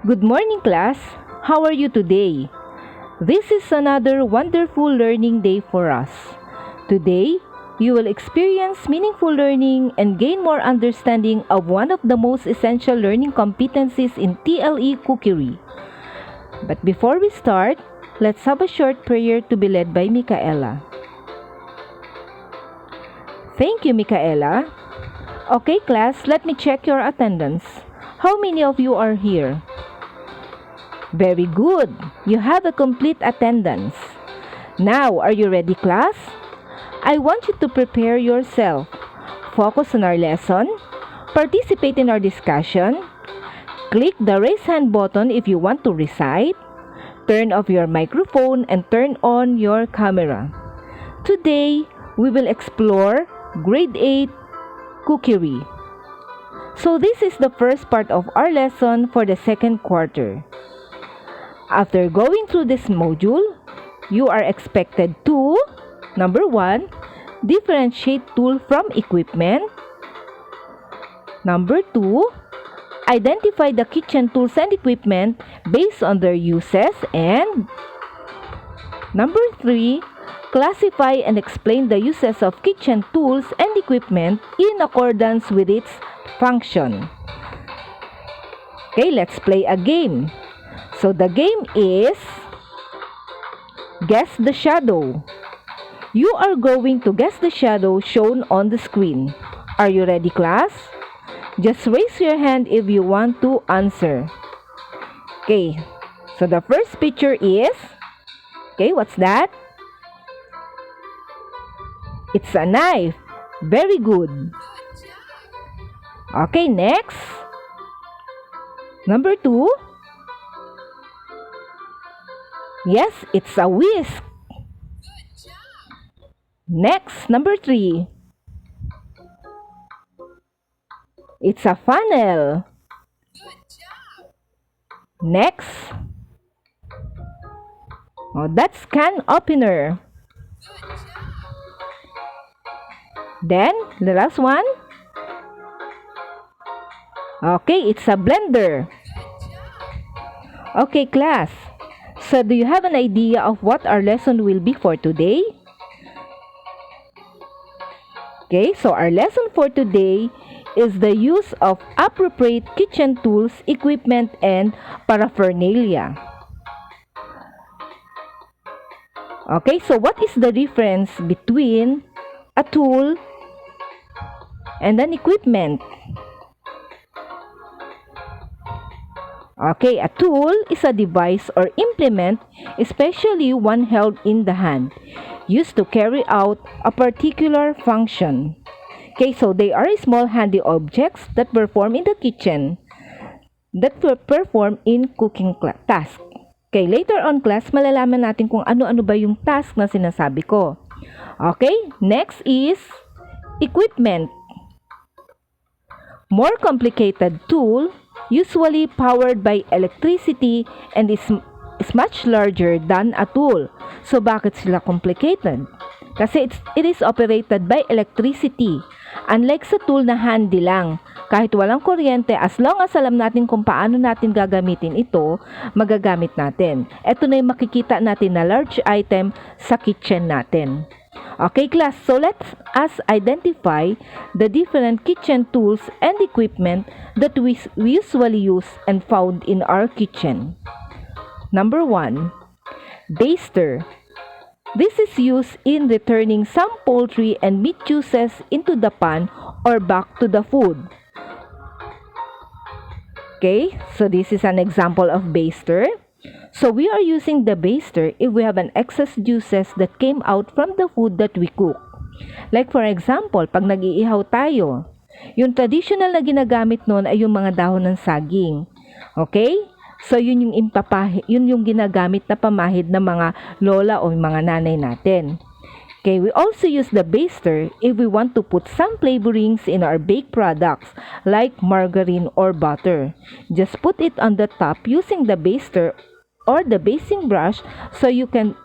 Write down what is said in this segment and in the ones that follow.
Good morning, class. How are you today? This is another wonderful learning day for us. Today, you will experience meaningful learning and gain more understanding of one of the most essential learning competencies in TLE Cookery. But before we start, let's have a short prayer to be led by Micaela. Thank you, Micaela. Okay, class, let me check your attendance. How many of you are here? Very good. You have a complete attendance. Now, are you ready, class? I want you to prepare yourself. Focus on our lesson. Participate in our discussion. Click the raise hand button if you want to recite. Turn off your microphone and turn on your camera. Today, we will explore Grade 8 Cookery. So this is the first part of our lesson for the second quarter. After going through this module, you are expected to, number 1, differentiate tool from equipment. Number 2, identify the kitchen tools and equipment based on their uses. And number 3, classify and explain the uses of kitchen tools and equipment in accordance with its function. Okay, let's play a game. So the game is Guess the Shadow. You are going to guess the shadow shown on the screen. Are you ready, class? Just raise your hand if you want to answer. Okay, so the first picture is, okay, what's that? It's a knife. Very good. Okay, next. Number 2. Yes, it's a whisk. Next, number 3. It's a funnel. Next. Oh, that's can opener. Then, the last one. Okay, it's a blender. Okay, class. So, do you have an idea of what our lesson will be for today? Okay, so our lesson for today is the use of appropriate kitchen tools, equipment, and paraphernalia. Okay, so what is the difference between a tool and an equipment? Okay, a tool is a device or implement, especially one held in the hand, used to carry out a particular function. Okay, so they are small handy objects that perform in the kitchen, that perform in cooking task. Okay, later on class, malalaman natin kung ano-ano ba yung task na sinasabi ko. Okay, next is equipment. More complicated tool, usually powered by electricity and is much larger than a tool. So bakit sila complicated? Kasi it is operated by electricity. Unlike sa tool na handy lang, kahit walang kuryente, as long as alam natin kung paano natin gagamitin ito, magagamit natin. Ito na yung makikita natin na large item sa kitchen natin. Okay, class, so let us identify the different kitchen tools and equipment that we usually use and found in our kitchen. Number 1, baster. This is used in returning some poultry and meat juices into the pan or back to the food. Okay, so this is an example of baster. So we are using the baster if we have an excess juices that came out from the food that we cook. Like for example, pag nag-iihaw tayo, yung traditional na ginagamit noon ay yung mga dahon ng saging. Okay? So yun yung ginagamit na pamahid ng mga lola o mga nanay natin. Okay, we also use the baster if we want to put some flavorings in our baked products like margarine or butter. Just put it on the top using the baster or the basting brush so you can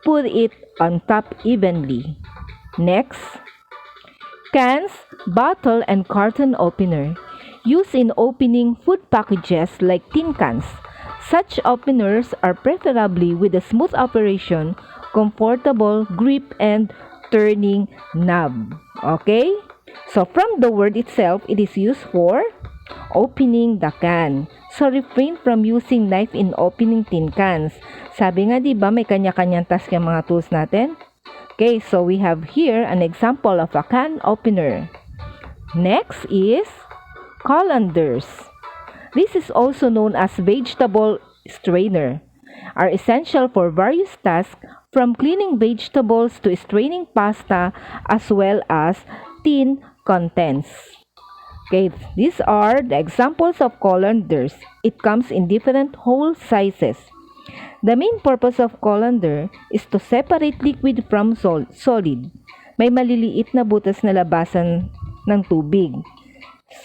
put it on top evenly. Next, cans, bottle, and carton opener. used in opening food packages like tin cans. Such openers are preferably with a smooth operation, comfortable grip, and turning knob. Okay? So from the word itself, it is used for opening the can. So refrain from using knife in opening tin cans. Sabi nga, di ba, may kanya-kanyang task yung mga tools natin? Okay, so we have here an example of a can opener. Next is colanders. This is also known as vegetable strainer, are essential for various tasks from cleaning vegetables to straining pasta as well as tin contents. Okay, these are the examples of colanders. It comes in different hole sizes. The main purpose of colander is to separate liquid from solid. May maliliit na butas na labasan ng tubig.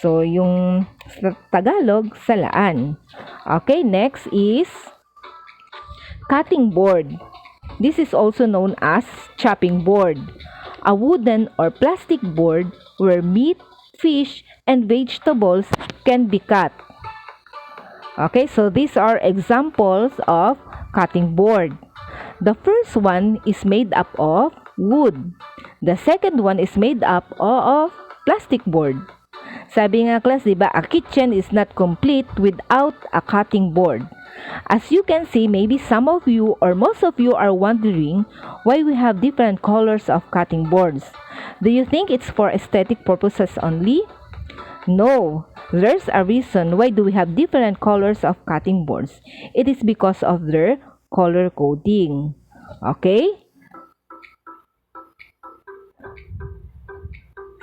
So, yung sa Tagalog, salaan. Okay, next is cutting board. This is also known as chopping board. A wooden or plastic board where meat, fish, and vegetables can be cut. Okay, so these are examples of cutting board. The first one is made up of wood. The second one is made up of plastic board. Sabi nga class, diba, a kitchen is not complete without a cutting board. As you can see, maybe some of you or most of you are wondering why we have different colors of cutting boards. Do you think it's for aesthetic purposes only? No, there's a reason why do we have different colors of cutting boards. It is because of their color coding. Okay?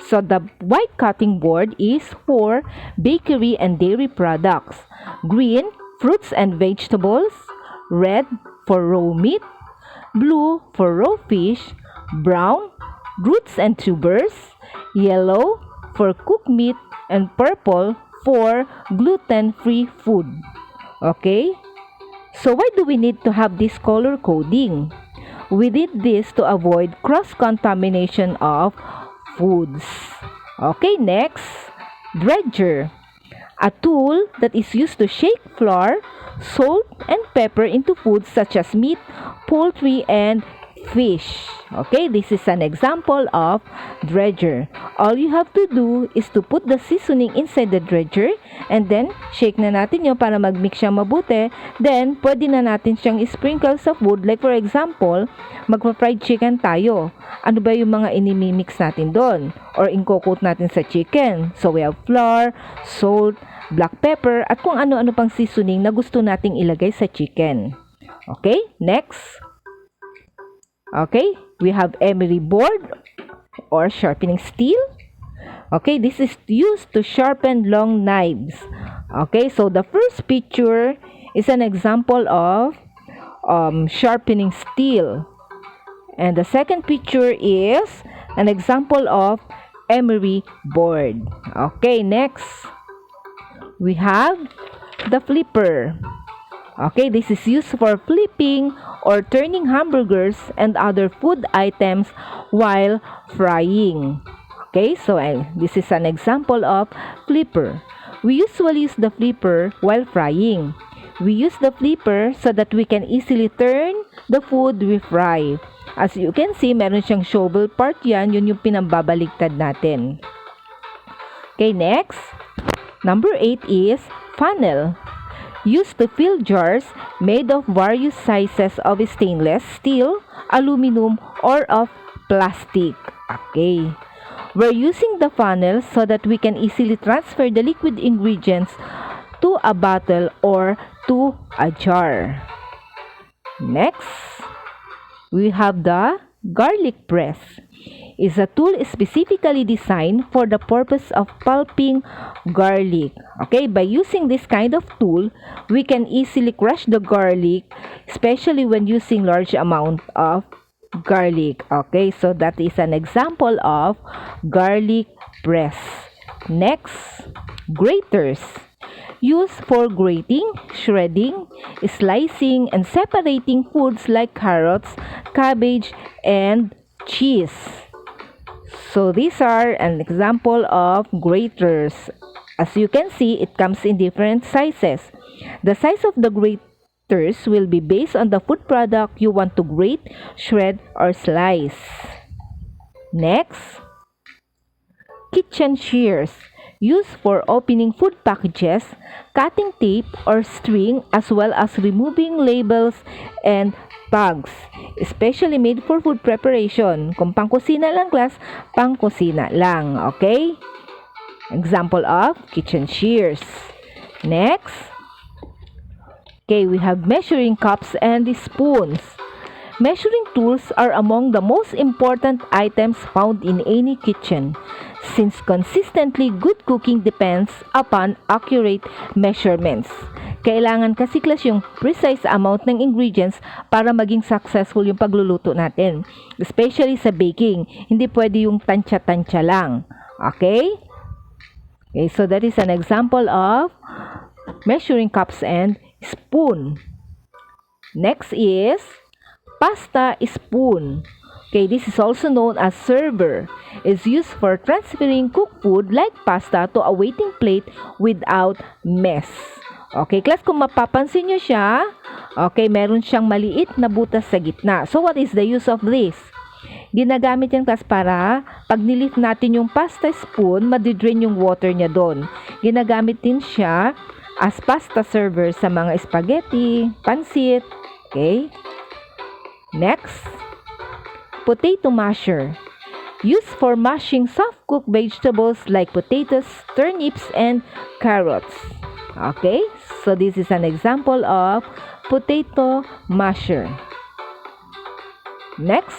So the white cutting board is for bakery and dairy products. Green, fruits and vegetables. Red, for raw meat. Blue, for raw fish. Brown, roots and tubers. Yellow, for cooked meat. And purple, for gluten-free food. Okay? So why do we need to have this color coding? We did this to avoid cross-contamination of foods. Okay, next, dredger. A tool that is used to shake flour, salt, and pepper into foods such as meat, poultry, and fish. Okay, this is an example of dredger. All you have to do is to put the seasoning inside the dredger and then shake na natin yun para mag-mix siya mabuti. Then, pwede na natin siyang sprinkle sa food. Like for example, magpa-fried chicken tayo. Ano ba yung mga inimimix natin doon? Or inko-coat natin sa chicken. So, we have flour, salt, black pepper, at kung ano-ano pang seasoning na gusto nating ilagay sa chicken. Okay, next. Okay, we have emery board or sharpening steel. Okay, this is used to sharpen long knives. Okay, so the first picture is an example of sharpening steel. And the second picture is an example of emery board. Okay, next. We have the flipper. Okay, this is used for flipping or turning hamburgers and other food items while frying. Okay, so this is an example of flipper. We usually use the flipper while frying. We use the flipper so that we can easily turn the food we fry. As you can see, meron siyang shovel part yan. Yun yung pinambabaligtad natin. Okay, next. Number 8 is funnel. Used to fill jars made of various sizes of stainless steel, aluminum, or of plastic. Okay. We're using the funnel so that we can easily transfer the liquid ingredients to a bottle or to a jar. Next, we have the garlic press. Is a tool specifically designed for the purpose of pulping garlic. Okay, by using this kind of tool, we can easily crush the garlic, especially when using large amount of garlic. Okay, so that is an example of garlic press. Next, graters. Used for grating, shredding, slicing, and separating foods like carrots, cabbage, and cheese. So these are an example of graters. As you can see, it comes in different sizes. The size of the graters will be based on the food product you want to grate, shred, or slice. Next, kitchen shears, used for opening food packages, cutting tape or string, as well as removing labels and tags, especially made for food preparation. Kung pangkusina lang class, pangkusina lang, okay? Example of kitchen shears. Next, okay, we have measuring cups and spoons. Measuring tools are among the most important items found in any kitchen, since consistently good cooking depends upon accurate measurements. Kailangan kasi class yung precise amount ng ingredients para maging successful yung pagluluto natin. Especially sa baking, hindi pwede yung tansya-tansya lang. Okay? Okay, so that is an example of measuring cups and spoon. Next is pasta spoon. Okay, this is also known as server. It's used for transferring cooked food like pasta to a waiting plate without mess. Okay, class, kung mapapansin nyo siya, okay, meron siyang maliit na butas sa gitna. So, what is the use of this? Ginagamit yan class para pag nilift natin yung pasta spoon, madidrain yung water niya doon. Ginagamit din siya as pasta server sa mga spaghetti, pansit. Okay? Next, potato masher. Used for mashing soft-cooked vegetables like potatoes, turnips, and carrots. Okay? So this is an example of potato masher. Next,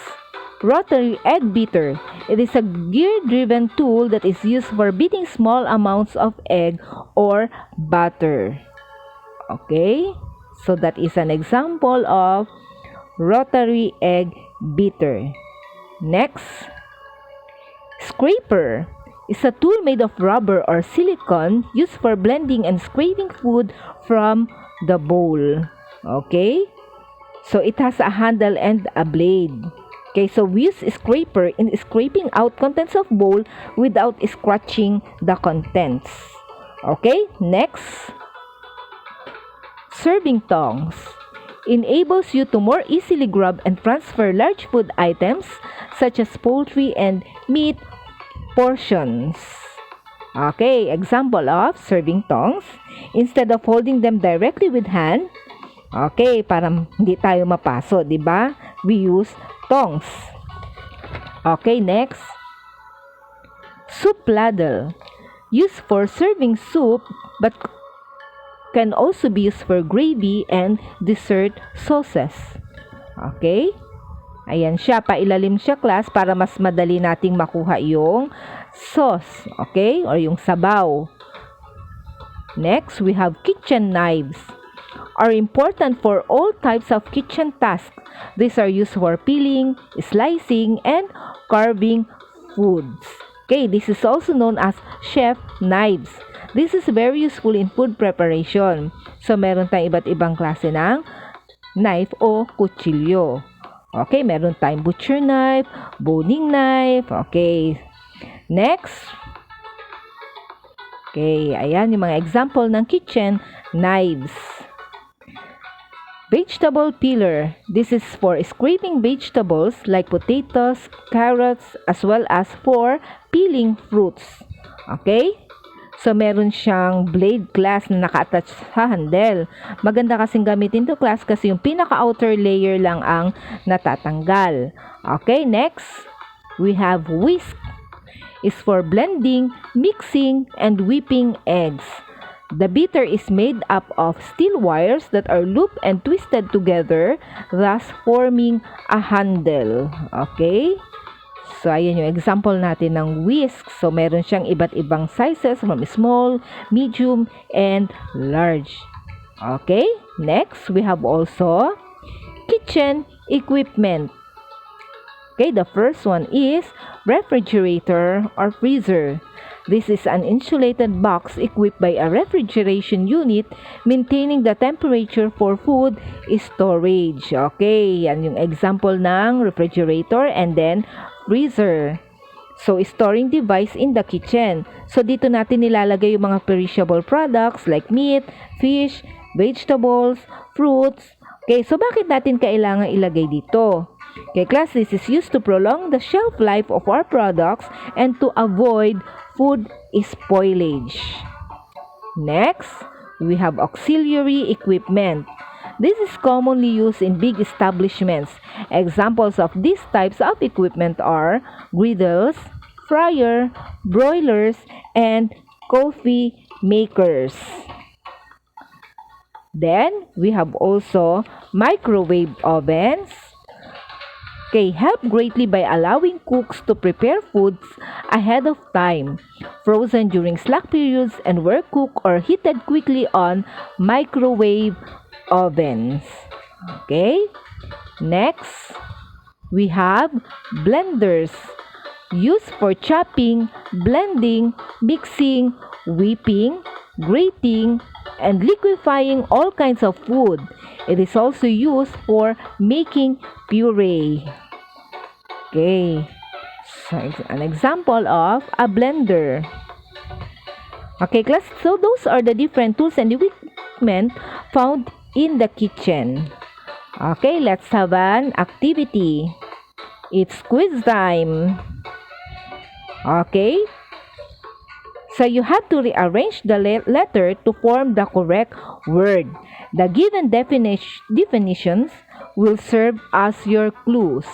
rotary egg beater. It is a gear-driven tool that is used for beating small amounts of egg or butter. Okay? So that is an example of rotary egg beater. Next, scraper is a tool made of rubber or silicone used for blending and scraping food from the bowl. Okay? So it has a handle and a blade. Okay, so we use scraper in scraping out contents of bowl without scratching the contents. Okay, next, serving tongs. Enables you to more easily grab and transfer large food items such as poultry and meat portions. Okay, example of serving tongs. Instead of holding them directly with hand, okay, para hindi tayo mapaso, di ba? We use tongs. Okay, next. Soup ladle. Used for serving soup but can also be used for gravy and dessert sauces. Okay? Ayan siya, pailalim siya class para mas madali nating makuha yung sauce. Okay? Or yung sabaw. Next, we have kitchen knives. Are important for all types of kitchen tasks. These are used for peeling, slicing, and carving foods. Okay, this is also known as chef knives. This is very useful in food preparation. So, meron tayong iba't ibang klase ng knife o kutsilyo. Okay, meron tayong butcher knife, boning knife. Okay, next. Okay, ayan yung mga example ng kitchen knives. Vegetable peeler. This is for scraping vegetables like potatoes, carrots, as well as for peeling fruits. Okay? So, meron siyang blade class na naka-attach sa handle. Maganda kasing gamitin to class kasi yung pinaka-outer layer lang ang natatanggal. Okay, next, we have whisk. It's for blending, mixing, and whipping eggs. The beater is made up of steel wires that are looped and twisted together, thus forming a handle. Okay? So, ayan yung example natin ng whisk. So, meron siyang iba't ibang sizes from small, medium, and large. Okay? Next, we have also kitchen equipment. Okay, the first one is refrigerator or freezer. This is an insulated box equipped by a refrigeration unit maintaining the temperature for food storage. Okay, yan yung example ng refrigerator and then freezer. So, storing device in the kitchen. So, dito natin nilalagay yung mga perishable products like meat, fish, vegetables, fruits. Okay, so bakit natin kailangan ilagay dito? Okay, class, this is used to prolong the shelf life of our products and to avoid food spoilage. Next, we have auxiliary equipment. This is commonly used in big establishments. Examples of these types of equipment are griddles, fryer, broilers, and coffee makers. Then, we have also microwave ovens. Okay, help greatly by allowing cooks to prepare foods ahead of time, frozen during slack periods, and were cooked or heated quickly on microwave ovens. Okay, next we have blenders used for chopping, blending, mixing, whipping, grating, and liquefying all kinds of food. It is also used for making puree. Okay, so it's an example of a blender. Okay, class, so those are the different tools and equipment found in the kitchen. Okay, let's have an activity. It's quiz time. Okay, so you have to rearrange the letter to form the correct word. The given definitions will serve as your clues.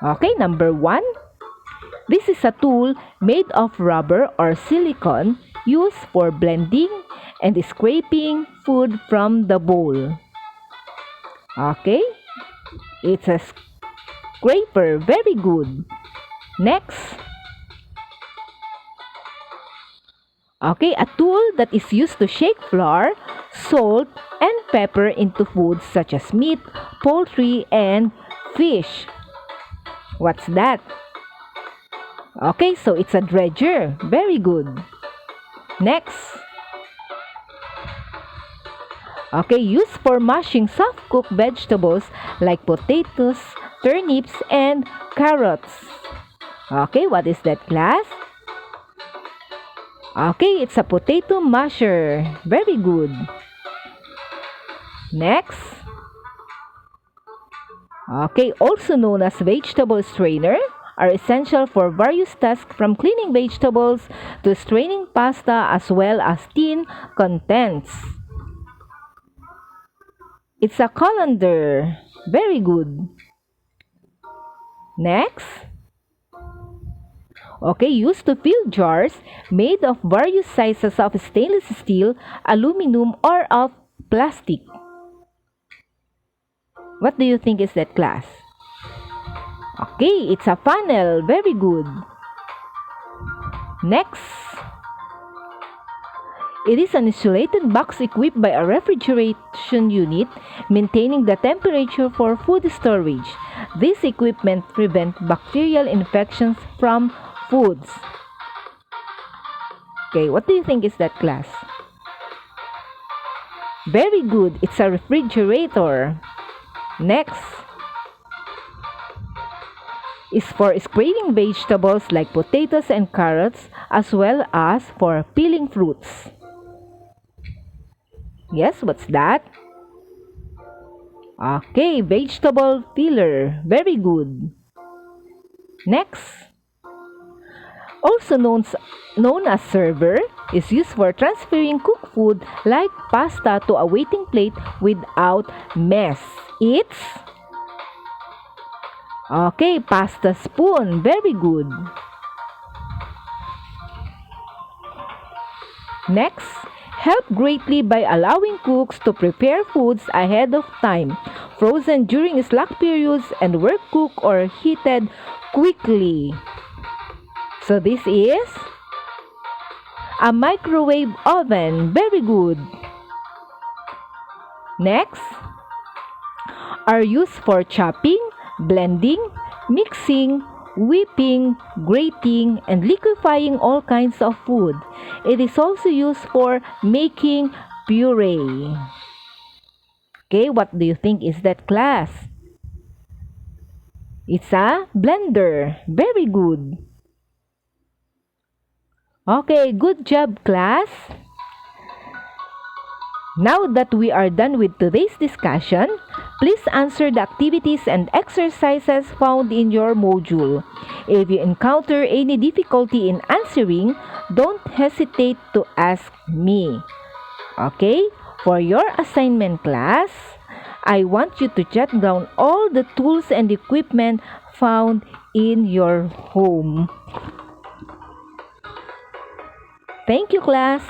Okay, number 1. This is a tool made of rubber or silicone used for blending and scraping food from the bowl. Okay, it's a scraper. Very good. Next. Okay, a tool that is used to shake flour, salt, and pepper into foods such as meat, poultry, and fish. What's that? Okay, so it's a dredger. Very good. Next. Okay, used for mashing soft-cooked vegetables like potatoes, turnips, and carrots. Okay, what is that, class? Okay, it's a potato masher. Very good. Next. Okay, also known as vegetable strainer, are essential for various tasks from cleaning vegetables to straining pasta as well as tin contents. It's a colander. Very good. Next. Okay, used to fill jars made of various sizes of stainless steel, aluminum, or of plastic. What do you think is that, class? Okay, it's a funnel. Very good. Next. It is an insulated box equipped by a refrigeration unit, maintaining the temperature for food storage. This equipment prevents bacterial infections from foods. Okay, what do you think is that, class? Very good. It's a refrigerator. Next is for scraping vegetables like potatoes and carrots, as well as for peeling fruits. Yes, what's that? Okay, vegetable peeler. Very good. Next. Also known as server, is used for transferring cooked food like pasta to a waiting plate without mess. It's okay, pasta spoon. Very good. Next, help greatly by allowing cooks to prepare foods ahead of time, frozen during slack periods, and were cooked or heated quickly. So this is a microwave oven. Very good. Next, are used for chopping, blending, mixing, whipping, grating, and liquefying all kinds of food. It is also used for making puree. Okay, what do you think is that, class? It's a blender. Very good. Okay, good job, class. Now that we are done with today's discussion, please answer the activities and exercises found in your module. If you encounter any difficulty in answering, don't hesitate to ask me. Okay? For your assignment, class, I want you to jot down all the tools and equipment found in your home. Thank you, class.